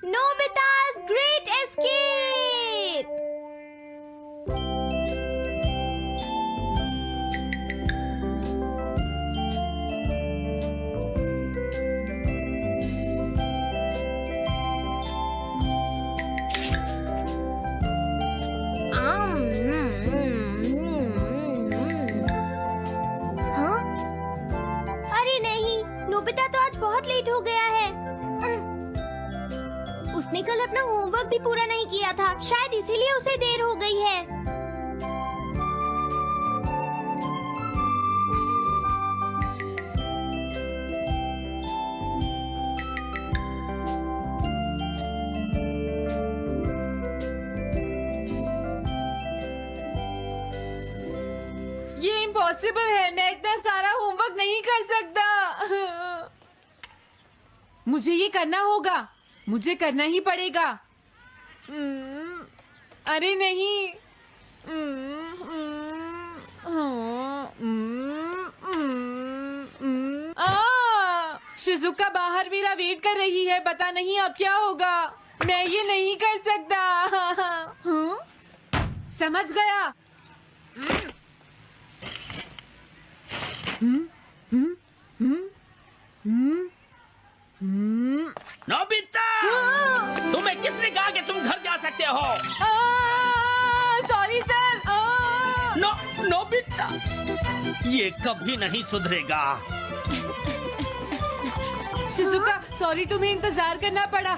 Nobita's Great Escape! हाँ? अरे नहीं, नोबिता तो आज बहुत लेट हो गया है। उसने कल अपना होमवर्क भी पूरा नहीं किया था, शायद इसीलिए उसे देर हो गई है। ये इम्पॉसिबल है, मैं इतना सारा होमवर्क नहीं कर सकता। मुझे ये करना होगा, मुझे करना ही पड़ेगा। अरे नहीं। शिजुका बाहर मेरा वेट कर रही है, पता नहीं अब क्या होगा। मैं ये नहीं कर सकता। समझ गया। नोबिता, तुम्हें किसने कहा कि तुम घर जा सकते हो? Sorry sir. नोबिता, ये कभी नहीं सुधरेगा। शिजुका सॉरी, तुम्हें इंतजार करना पड़ा।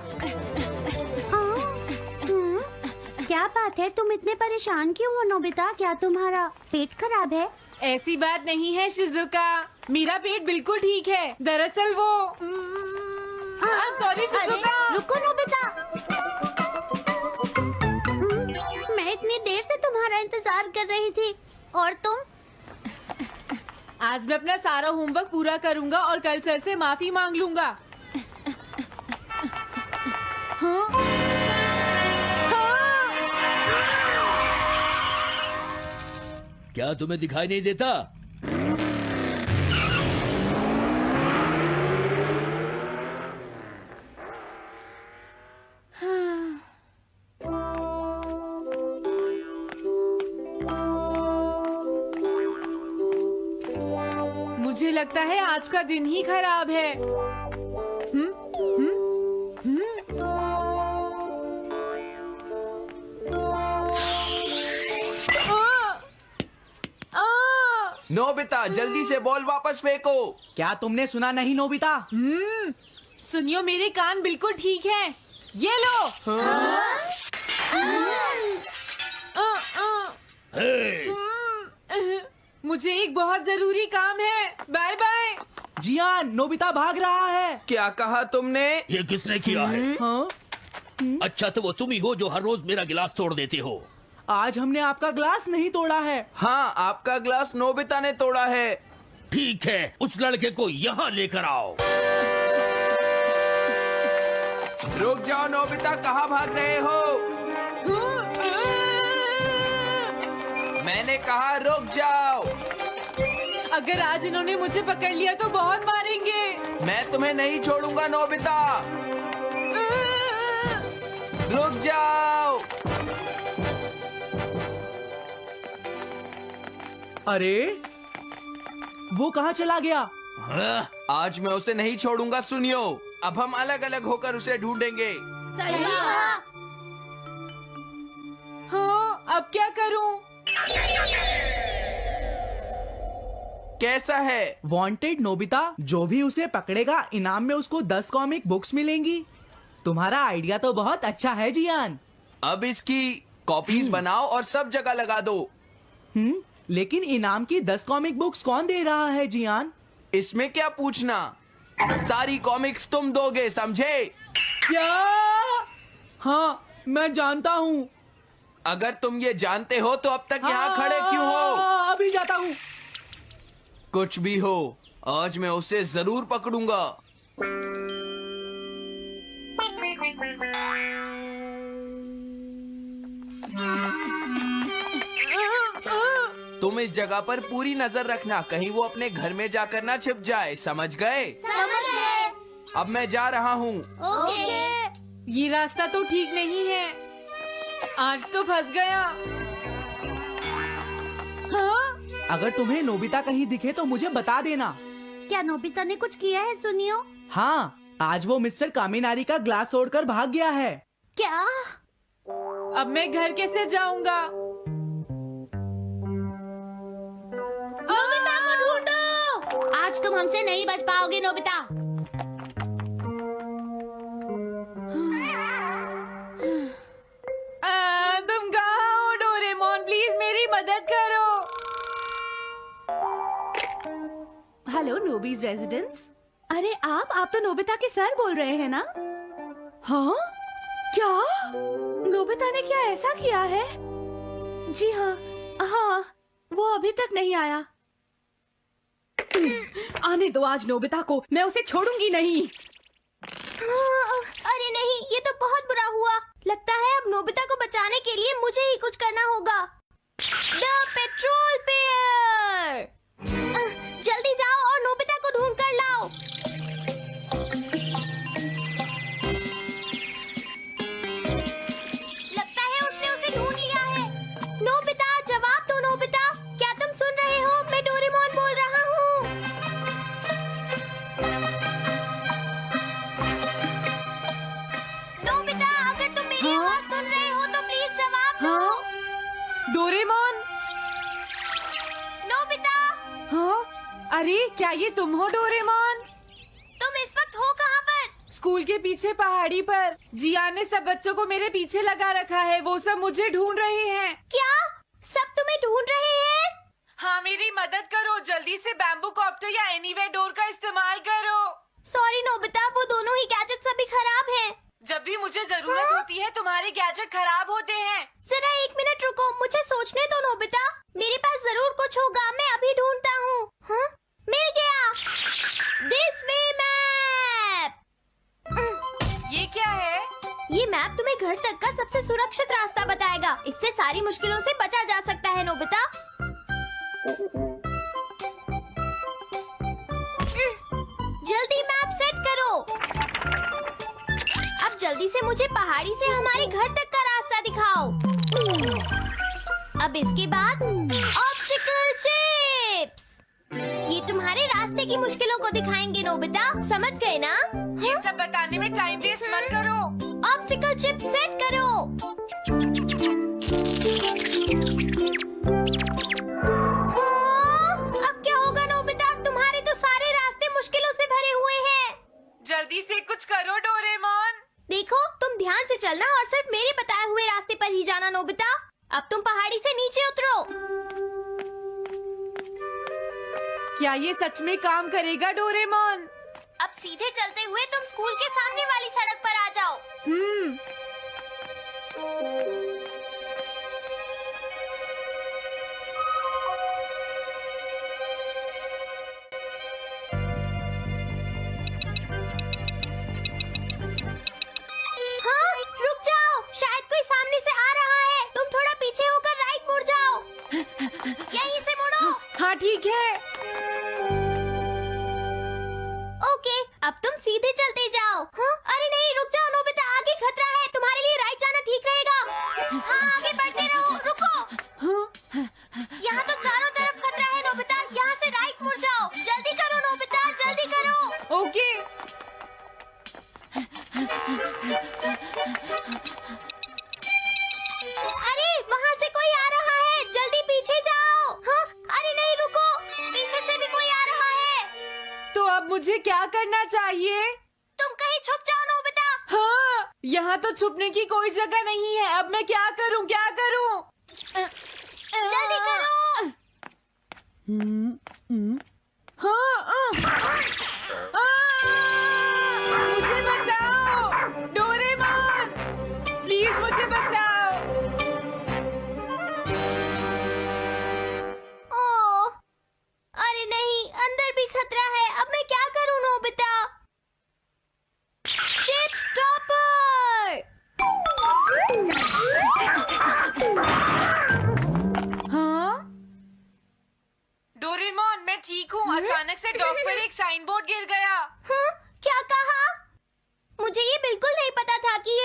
क्या बात है, तुम इतने परेशान क्यों हो नोबिता? क्या तुम्हारा पेट खराब है? ऐसी बात नहीं है शिजुका, मेरा पेट बिल्कुल ठीक है। दरअसल वो सॉरी शिजुका। रुको नोबिता, मैं इतनी देर से तुम्हारा इंतजार कर रही थी और तुम? आज मैं अपना सारा होमवर्क पूरा करूंगा और कल सर से माफी मांग लूंगा। हाँ? हाँ? क्या तुम्हें दिखाई नहीं देता? मुझे लगता है आज का दिन ही खराब है। नोबिता, जल्दी से बॉल वापस फेंको। क्या तुमने सुना नहीं नोबिता? सुनियो, मेरे कान बिल्कुल ठीक हैं। ये लो। मुझे एक बहुत जरूरी काम है। Bye bye. जियान, नोबिता भाग रहा है। क्या कहा तुमने? ये किसने किया है? हाँ? अच्छा, तो वो तुम ही हो जो हर रोज मेरा गिलास तोड़ देते हो। आज हमने आपका ग्लास नहीं तोड़ा है। हाँ, आपका ग्लास नोबिता ने तोड़ा है। ठीक है, उस लड़के को यहाँ लेकर आओ। रुक जाओ नोबिता, कहाँ भाग रहे हो? मैंने कहा रुक जाओ। अगर आज इन्होंने मुझे पकड़ लिया तो बहुत मारेंगे। मैं तुम्हें नहीं छोड़ूंगा नोबिता, रुक जाओ। अरे वो कहाँ चला गया? हाँ? आज मैं उसे नहीं छोड़ूंगा। सुनियो, अब हम अलग अलग होकर उसे ढूंढेंगे। सही कहा। हाँ, अब क्या करूं? कैसा है? वांटेड नोबिता, जो भी उसे पकड़ेगा इनाम में उसको 10 कॉमिक बुक्स मिलेंगी। तुम्हारा आइडिया तो बहुत अच्छा है जियान। अब इसकी कॉपीज बनाओ और सब जगह लगा दो। लेकिन इनाम की 10 कॉमिक बुक्स कौन दे रहा है जियान? इसमें क्या पूछना, सारी कॉमिक्स तुम दोगे, समझे? क्या? हाँ, मैं जानता हूँ। अगर तुम ये जानते हो तो अब तक यहाँ खड़े क्यों हो? अभी जाता हूँ। कुछ भी हो, आज मैं उसे जरूर पकड़ूंगा। तुम इस जगह पर पूरी नजर रखना, कहीं वो अपने घर में जाकर ना छिप जाए, समझ गए? समझ गए। अब मैं जा रहा हूँ। ओके। ये रास्ता तो ठीक नहीं है। आज तो फंस गया। हाँ? अगर तुम्हें नोबिता कहीं दिखे तो मुझे बता देना। क्या नोबिता ने कुछ किया है सुनियो? हाँ, आज वो मिस्टर कामिनारी का ग्लास तोड़कर भाग गया है। क्या? अब मैं घर कैसे जाऊंगा? नोबिता को ढूंढो। आज तुम हमसे नहीं बच पाओगे नोबिता। तुम कहाँ हो डोरेमोन? प्लीज मेरी मदद करो। हेलो नोबीज रेजिडेंस। अरे आप तो नोबिता के सर बोल रहे हैं ना? हाँ? क्या? नोबिता ने क्या ऐसा किया है? जी हाँ, हाँ, वो अभी तक नहीं आया। आने दो आज नोबिता को, मैं उसे छोड़ूंगी नहीं। अरे नहीं, ये तो बहुत बुरा हुआ। लगता है अब नोबिता को बचाने के लिए मुझे ही कुछ करना होगा। द पेट्रोल पेयर, जल्दी जाओ और नोबिता को ढूंढ कर लाओ। लगता है उसने उसे ढूंढ लिया है। नोबिता, जवाब दो नोबिता। क्या तुम सुन रहे हो? मैं डोरेमोन बोल रहा हूँ। नोबिता, अगर तुम मेरी आवाज सुन रहे हो तो प्लीज जवाब दो। डोरेमोन? नोबिता, हाँ? अरे क्या ये तुम हो डोरेमोन? तुम इस वक्त हो कहाँ पर? स्कूल के पीछे पहाड़ी पर। जियान ने सब बच्चों को मेरे पीछे लगा रखा है। वो सब मुझे ढूंढ रहे हैं। क्या? सब तुम्हें ढूंढ रहे हैं? हाँ, मेरी मदद करो। जल्दी से बैम्बू कॉप्टर या एनीवेयर डोर का इस्तेमाल करो। सॉरी नोबिता, वो दोनों ही गैजेट्स अभी खराब हैं। जब भी मुझे जरूरत होती है तुम्हारे गैजेट खराब होते हैं। जरा 1 मिनट रुको, मुझे सोचने दो नोबिता। मेरे पास जरूर कुछ होगा, मैं अभी ढूंढता हूँ। हाँ? मिल गया। This way map. ये क्या है? ये मैप तुम्हें घर तक का सबसे सुरक्षित रास्ता बताएगा। इससे सारी मुश्किलों से बचा जा सकता है नोबिता। जल्दी मैप सेट करो। अब जल्दी से मुझे पहाड़ी से हमारे घर तक का रास्ता दिखाओ। अब इसके बाद ऑब्स्टिकल चिप्स। ये तुम्हारे रास्ते की मुश्किलों को दिखाएंगे नोबिता, समझ गए ना? ये सब बताने में टाइम वेस्ट मत करो। ऑब्स्टिकल चिप्स सेट करो। हाँ, अब क्या होगा नोबिता? तुम्हारे तो सारे रास्ते मुश्किलों से भरे हुए हैं। जल्दी से कुछ करो डोरेमोन। देखो, तुम ध्यान से चलना और सिर्फ मेरे बताए हुए रास्ते पर ही जाना नोबिता। अब तुम पहाड़ी से नीचे उतरो। क्या ये सच में काम करेगा डोरेमोन? अब सीधे चलते हुए तुम स्कूल के सामने वाली सड़क पर आ जाओ। हाँ, रुक जाओ, शायद कोई सामने से आ रहा है। तुम थोड़ा पीछे होकर राइट मुड़ जाओ। यहीं से मुड़ो। हाँ ठीक है। ओके, अब तुम सीधे चलते जाओ। हाँ? अरे नहीं, रुक जाओ नोबिता, आगे खतरा है। तुम्हारे लिए राइट जाना ठीक रहेगा। हाँ, आगे बढ़ते रहो। रुको, यहाँ तो चारों तरफ खतरा है नोबिता। यहाँ से राइट मुड़ जाओ। जल्दी करो नोबिता, जल्दी करो। ओके। अरे वहाँ से कोई आ रहा है, जल्दी पीछे जाओ। हाँ? अरे नहीं, रुको, पीछे से भी कोई आ रहा है। तो अब मुझे क्या करना चाहिए? तुम कहीं छुप जाओ नोबिता। हाँ, यहाँ तो छुपने की कोई जगह नहीं है। अब मैं क्या करूँ, क्या करूँ? जल्दी करो। हाँ, मुझे बचाओ डोरेमोन, प्लीज मुझे बचाओ। ओह, अरे नहीं, अंदर भी खतरा है। अब मैं क्या करूं नोबिता? Chip stopper. हाँ? डोरेमोन, मैं ठीक हूँ। अचानक से डॉक पर एक साइन बोर्ड गिर गया। हाँ? क्या कहा? मुझे ये बिल्कुल नहीं पता था कि ये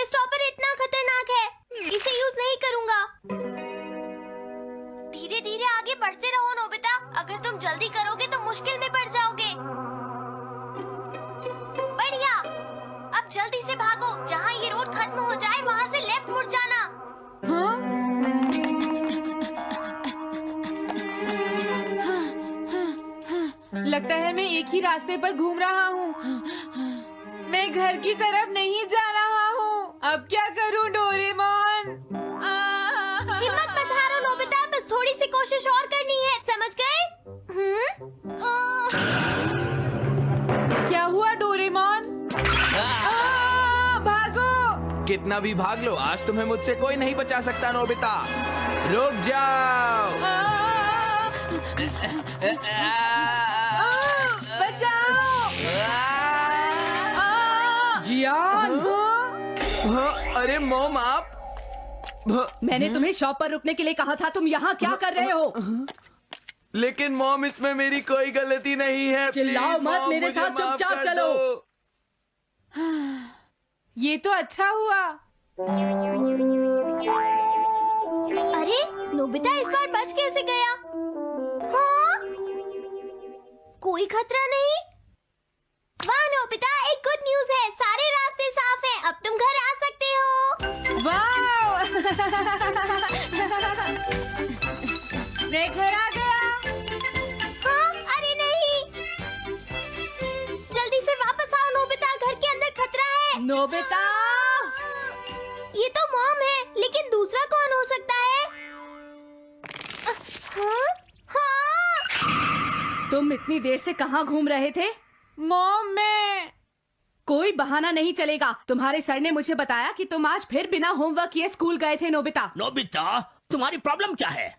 तुम जल्दी करोगे तो मुश्किल में पड़ जाओगे। बढ़िया, अब जल्दी से भागो। जहाँ ये रोड खत्म हो जाए वहाँ से लेफ्ट मुड़ जाना। हाँ? लगता है मैं एक ही रास्ते पर घूम रहा हूँ। मैं घर की तरफ नहीं जा रहा हूँ। अब क्या करूँ डोरेमोन? हिम्मत मत हारो नोबिता, बस थोड़ी सी कोशिश और करनी है, समझ गए? क्या हुआ डोरेमोन? भागो! कितना भी भाग लो, आज तुम्हें मुझसे कोई नहीं बचा सकता नोबिता। रुक जाओ। बचाओ! जियान! अरे मॉम, आप मैंने तुम्हें शॉप पर रुकने के लिए कहा था, तुम यहाँ क्या कर रहे हो? लेकिन मॉम, इसमें मेरी कोई गलती नहीं है। चिल्लाओ प्लीज, मत, मॉम, मेरे मुझे साथ माफ चुपचाप कर चलो। दो। ये तो अच्छा हुआ। अरे नोबिता इस बार बच कैसे गया? हाँ? कोई खतरा नहीं? वाह नोबिता, एक गुड न्यूज है, सारे रास्ते साफ हैं, अब तुम घर आ सकते हो। वाओ! मैं घर आ गया। हाँ? अरे नहीं, जल्दी से वापस आओ नोबिता, घर के अंदर खतरा है। नोबिता! ये तो मॉम है, लेकिन दूसरा कौन हो सकता है? हाँ? हाँ? तुम इतनी देर से कहाँ घूम रहे थे? मॉम, मैं कोई बहाना नहीं चलेगा। तुम्हारे सर ने मुझे बताया कि तुम आज फिर बिना होमवर्क किए स्कूल गए थे नोबिता। नोबिता, तुम्हारी प्रॉब्लम क्या है?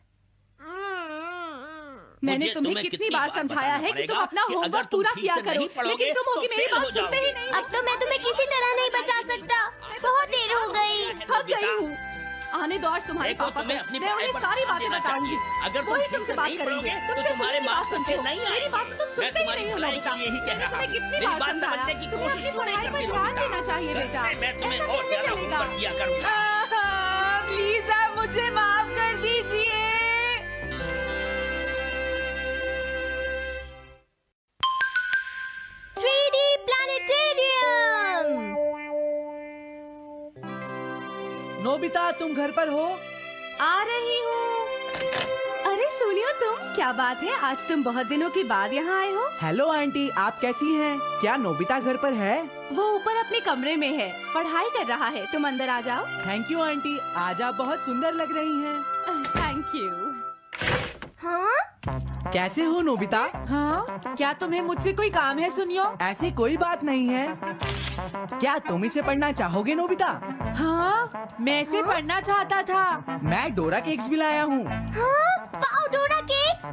मैंने मुझे तुम्हें कितनी बार समझाया है कि तुम अपना कि अगर होमवर्क तुम पूरा ठीक किया से करो, नहीं पढ़ोगे, लेकिन तुम होगी तो मेरी फेल हो बात सुनते ही जाओगे। नहीं। अब तो मैं तुम्हें किसी तरह नहीं बचा सकता, बहुत देर हो गई। थक गई हूँ। आने दो आज तुम्हारे देखो, पापा तुम्हें को, अपनी मैं पढ़ाई उन्हें पर सारी ध्यान बातें देना बताऊंगी। चाहिए। अगर तुम वही ठीक तुमसे से बात नहीं करेंगे। पढ़ोगे, तुम तो सिर्फ तुम्हारे मेरी बात मार्क्स सुनते अच्छे हो। नहीं मेरी बात तो तुम मैं सुनते ही तुम्हारी नहीं हो भलाई नोबिता। के लिए ही कह मैंने रहा तुम्हें हूँ। कितनी मेरी बार बात समझाया, समझने की तुम्हें कोशिश अपनी क्यों नहीं पढ़ाई पर करती ध्यान नोबिता? देना चाहिए कल बेटा। से मैं तुम्हें ऐसा और कैसे ज्यादा चलेगा? होमवर्क दिया करूंगा। प्लीज आप मुझे माफ कर दीजिए। 3D planetarium. नोबिता, तुम घर पर हो? आ रही हूँ। अरे सुनियो तुम, क्या बात है, आज तुम बहुत दिनों के बाद यहाँ आए हो? हेलो आंटी, आप कैसी हैं? क्या नोबिता घर पर है? वो ऊपर अपने कमरे में है, पढ़ाई कर रहा है। तुम अंदर आ जाओ। थैंक यू आंटी, आज आप बहुत सुंदर लग रही हैं। Thank you. हाँ? कैसे हो नोबिता? हाँ? क्या तुम्हें मुझसे कोई काम है सुनियो? ऐसी कोई बात नहीं है। क्या तुम इसे पढ़ना चाहोगे नोबिता? हाँ? मैं इसे पढ़ना चाहता था। मैं डोरा केक्स भी लाया हूँ। हाँ? वाओ, डोरा केक्स।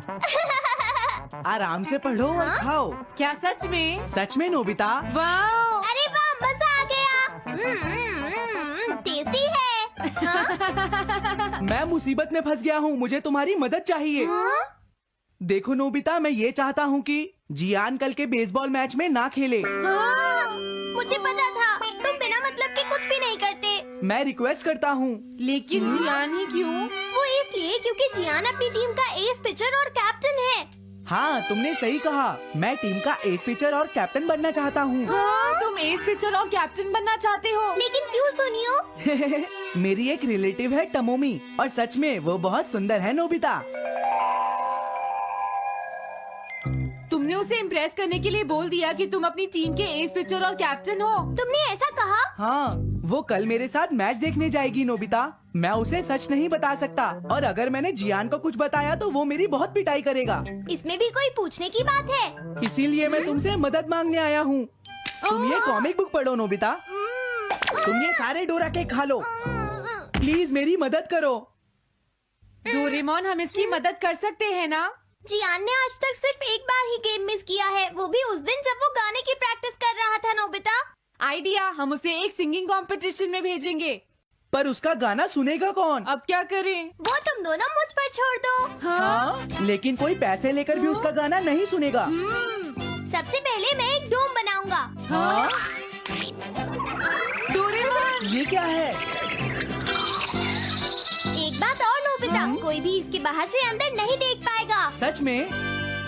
आराम से पढ़ो और खाओ। क्या सच में? सच में नोबिता? वाओ! अरे वाह, मजा आ गया। टेस्टी है। हाँ? मैं मुसीबत में फंस गया हूँ, मुझे तुम्हारी मदद चाहिए। हाँ? देखो नोबिता, मैं ये चाहता हूँ कि जियान कल के बेसबॉल मैच में ना खेले। हाँ? मुझे पता था, तुम बिना मतलब के कुछ भी नहीं करते। मैं रिक्वेस्ट करता हूँ। लेकिन जियान ही क्यों? वो इसलिए क्योंकि जियान अपनी टीम का एस पिचर और कैप्टन है। हाँ, तुमने सही कहा। मैं टीम का एस पिचर और कैप्टन बनना चाहता हूँ। हाँ? तुम एस पिचर और कैप्टन बनना चाहते हो? लेकिन क्यों सुनियो? मेरी एक रिलेटिव है टमोमी, और सच में वो बहुत सुंदर है नोबिता। तुमने उसे इम्प्रेस करने के लिए बोल दिया कि तुम अपनी टीम के एस पिचर और कैप्टन हो। तुमने ऐसा कहा? हाँ, वो कल मेरे साथ मैच देखने जाएगी नोबिता। मैं उसे सच नहीं बता सकता, और अगर मैंने जियान को कुछ बताया तो वो मेरी बहुत पिटाई करेगा। इसमें भी कोई पूछने की बात है? इसीलिए मैं तुमसे मदद मांगने आया हूँ। तुम ये कॉमिक बुक पढ़ो नोबिता। तुम ये सारे डोरा केक खा लो। प्लीज मेरी मदद करो। डोरेमोन, हम इसकी मदद कर सकते हैं ना? जियान ने आज तक सिर्फ एक बार ही गेम मिस किया है, वो भी उस दिन जब वो गाने की प्रैक्टिस कर रहा था। नोबिता, आइडिया, हम उसे एक सिंगिंग कंपटीशन में भेजेंगे। पर उसका गाना सुनेगा कौन? अब क्या करें? वो तुम दोनों मुझ पर छोड़ दो। हाँ? लेकिन कोई पैसे लेकर भी उसका गाना नहीं सुनेगा। सबसे पहले मैं एक डोम बनाऊंगा। हाँ? डोरेमोन! ये क्या है? एक बात और नोबिता, कोई भी इसके बाहर से अंदर नहीं देख पाएगा। सच में?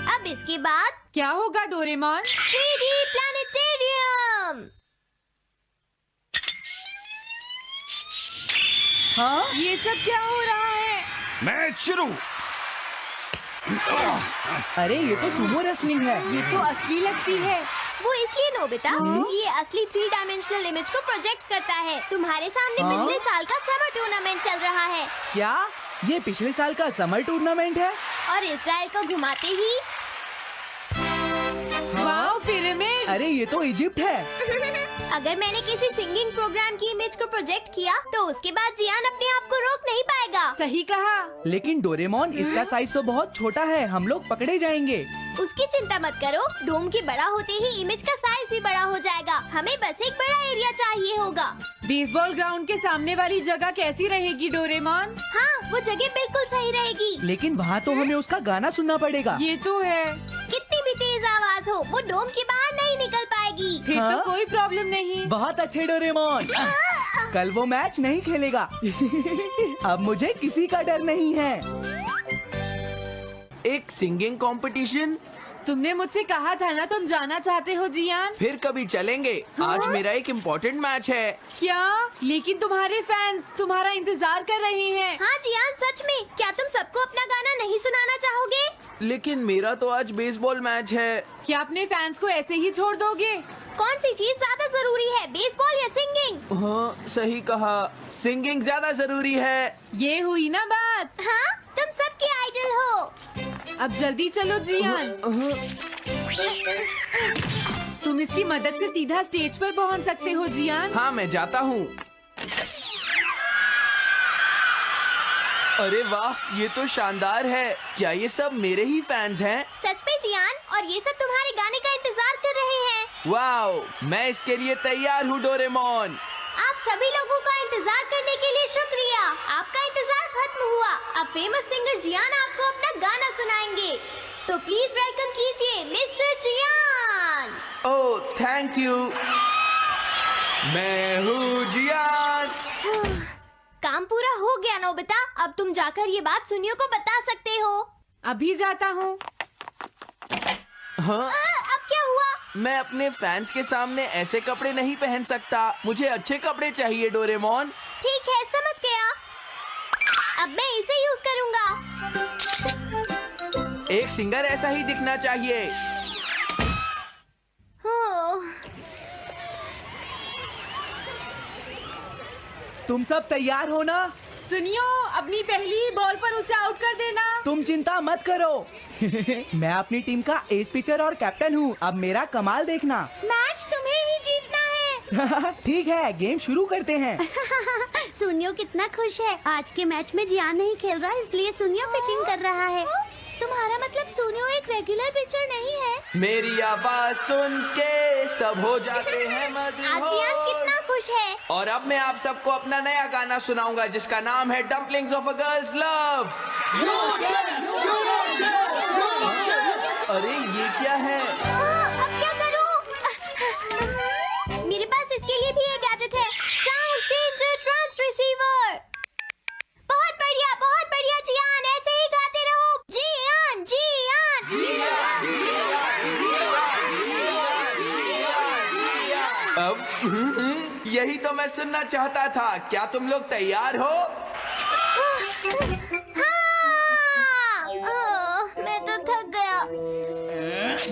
अब इसके बाद क्या होगा डोरेमोन? 3D planetarium. हाँ ये सब क्या हो रहा है? मैच शुरू। अरे ये तो सुमो रेसलिंग है। ये तो असली लगती है। वो इसलिए नोबिता, ये असली 3 डायमेंशनल इमेज को प्रोजेक्ट करता है। तुम्हारे सामने हाँ? पिछले साल का समर टूर्नामेंट चल रहा है क्या ये पिछले साल का समर टूर्नामेंट है? और इसराइल को घुमाते ही वाओ, पिरामिड। अरे ये तो इजिप्ट है। अगर मैंने किसी सिंगिंग प्रोग्राम की इमेज को प्रोजेक्ट किया तो उसके बाद जियान अपने आप को रोक नहीं पाएगा। सही कहा। लेकिन डोरेमोन इसका साइज तो बहुत छोटा है, हम लोग पकड़े जाएंगे। उसकी चिंता मत करो, डोम के बड़ा होते ही इमेज का साइज भी बड़ा हो जाएगा। हमें बस एक बड़ा एरिया चाहिए होगा। बेसबॉल ग्राउंड के सामने वाली जगह कैसी रहेगी डोरेमोन? हाँ, वो जगह बिल्कुल सही रहेगी। लेकिन वहाँ तो हमें उसका गाना सुनना पड़ेगा। ये तो है। कितनी भी तेज आवाज हो, वो डोम के बाहर नहीं निकल पाएगी। फिर हाँ? तो कोई प्रॉब्लम नहीं। बहुत अच्छे डोरेमोन। कल वो मैच नहीं खेलेगा। अब मुझे किसी का डर नहीं है। एक सिंगिंग कंपटीशन? तुमने मुझसे कहा था ना तुम जाना चाहते हो जियान। फिर कभी चलेंगे। आज मेरा एक इम्पोर्टेंट मैच है। क्या? लेकिन तुम्हारे फैंस तुम्हारा इंतजार कर रहे हैं। हाँ जियान, सच में क्या तुम सबको अपना गाना नहीं सुनाना चाहोगे? लेकिन मेरा तो आज बेसबॉल मैच है। क्या अपने फैंस को ऐसे ही छोड़ दोगे? कौन सी चीज ज्यादा जरूरी है, बेसबॉल या सिंगिंग? हाँ सही कहा, सिंगिंग ज्यादा जरूरी है। ये हुई ना बात। हाँ, तुम सबके आइडल हो। अब जल्दी चलो जियान। तुम इसकी मदद से सीधा स्टेज पर पहुंच सकते हो जियान। हाँ मैं जाता हूँ। अरे वाह, ये तो शानदार है। क्या ये सब मेरे ही फैंस हैं? सच में जियान, और ये सब तुम्हारे गाने का इंतजार कर रहे हैं। वाओ, मैं इसके लिए तैयार हूँ डोरेमोन। आप सभी लोगों का इंतजार करने के लिए शुक्रिया। आपका इंतजार खत्म हुआ। अब फेमस सिंगर जियान आपको अपना गाना सुनाएंगे। तो प्लीज वेलकम कीजिए mister Jian. Oh thank you. मैं हूँ जियान। काम पूरा हो गया नोबिता। अब तुम जाकर ये बात सुनियो को बता सकते हो। अभी जाता हूँ। हाँ, अब क्या हुआ? मैं अपने फैंस के सामने ऐसे कपड़े नहीं पहन सकता। मुझे अच्छे कपड़े चाहिए डोरेमोन। ठीक है, समझ गया। अब मैं इसे यूज करूँगा। एक सिंगर ऐसा ही दिखना चाहिए। तुम सब तैयार हो ना? सुनियो, अपनी पहली ही बॉल पर उसे आउट कर देना। तुम चिंता मत करो। मैं अपनी टीम का एस पिचर और कैप्टन हूँ। अब मेरा कमाल देखना। मैच तुम्हें ही जीतना है। ठीक है, गेम शुरू करते हैं। सुनियो कितना खुश है। आज के मैच में जियान नहीं खेल रहा, इसलिए सुनियो पिचिंग कर रहा है। तुम्हारा मतलब सुनियो एक रेगुलर पिचर नहीं है? मेरी आवाज सुन के सब हो जाते हैं आज जियान कितना मदहोश। खुश है। और अब मैं आप सबको अपना नया गाना सुनाऊंगा जिसका नाम है dumplings of a girls love. अरे ये क्या है? अब क्या करूं? मेरे पास इसके लिए भी एक गैजेट है, साउंड चेंजर ट्रांस रिसीवर। बहुत बढ़िया जियान, ऐसे ही गाते रहो। जियान अब यही तो मैं सुनना चाहता था। क्या तुम लोग तैयार हो? मैं तो थक गया।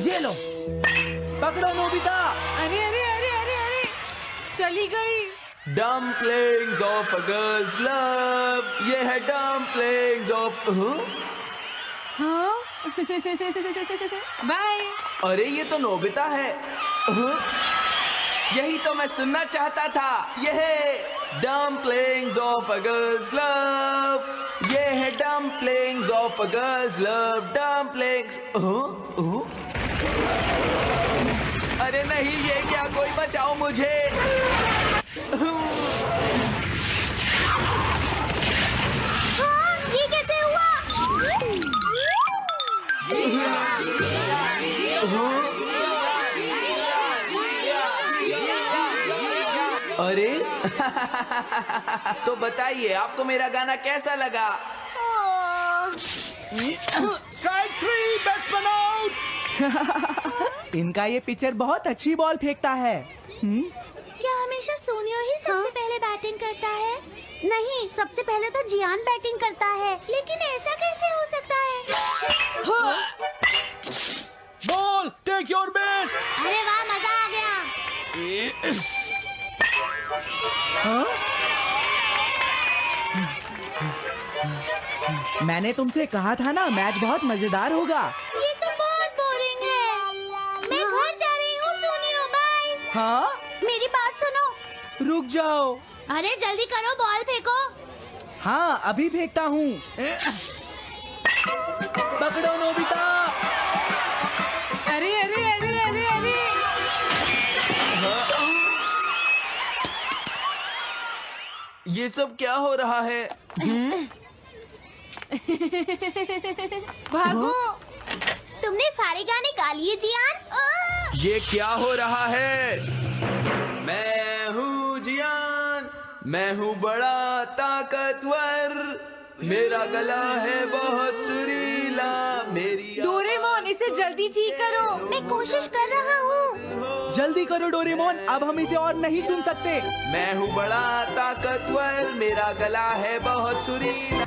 ये लो, पकड़ो नोबिता। अरे अरे अरे अरे अरे, चली गई। Dumplings of a girls love. ये है डम्पलिंग्स ऑफ। हाँ? बाय। अरे ये तो नोबिता है। यही तो मैं सुनना चाहता था। ये है dumplings of a girls love. ये है dumplings of a girls love. Dumplings. अरे नहीं, ये क्या? कोई बचाओ मुझे। ये कैसे हुआ? अरे तो बताइए आपको मेरा गाना कैसा लगा? Strike 3, batsman out. इनका ये पिचर बहुत अच्छी बॉल फेंकता है। क्या हमेशा सोनियो ही सबसे पहले बैटिंग करता है? नहीं, सबसे पहले तो जियान बैटिंग करता है। लेकिन ऐसा कैसे हो सकता है? Ball, take your base. अरे वाह, मजा आ गया। हाँ? मैंने तुमसे कहा था ना मैच बहुत मजेदार होगा। ये तो बहुत बोरिंग है। मैं घर जा रही हूँ सोनियो, बाय। हाँ? मेरी बात सुनो। रुक जाओ। अरे जल्दी करो, बॉल फेंको। हाँ, अभी फेंकता हूँ। पकड़ो नोबिता। अरे अरे अरे अरे अरे ये सब क्या हो रहा है? भागो। तुमने सारे गाने गा लिए जियान? ये क्या हो रहा है? मैं हूँ जियान, मैं हूँ बड़ा ताकतवर, मेरा गला है बहुत सुरीला, मेरी डोरेमोन, इसे जल्दी ठीक करो। मैं कोशिश कर रहा हूँ। जल्दी करो डोरेमोन, अब हम इसे और नहीं सुन सकते। मैं हूँ बड़ा ताकतवर, मेरा गला है बहुत सुरीला।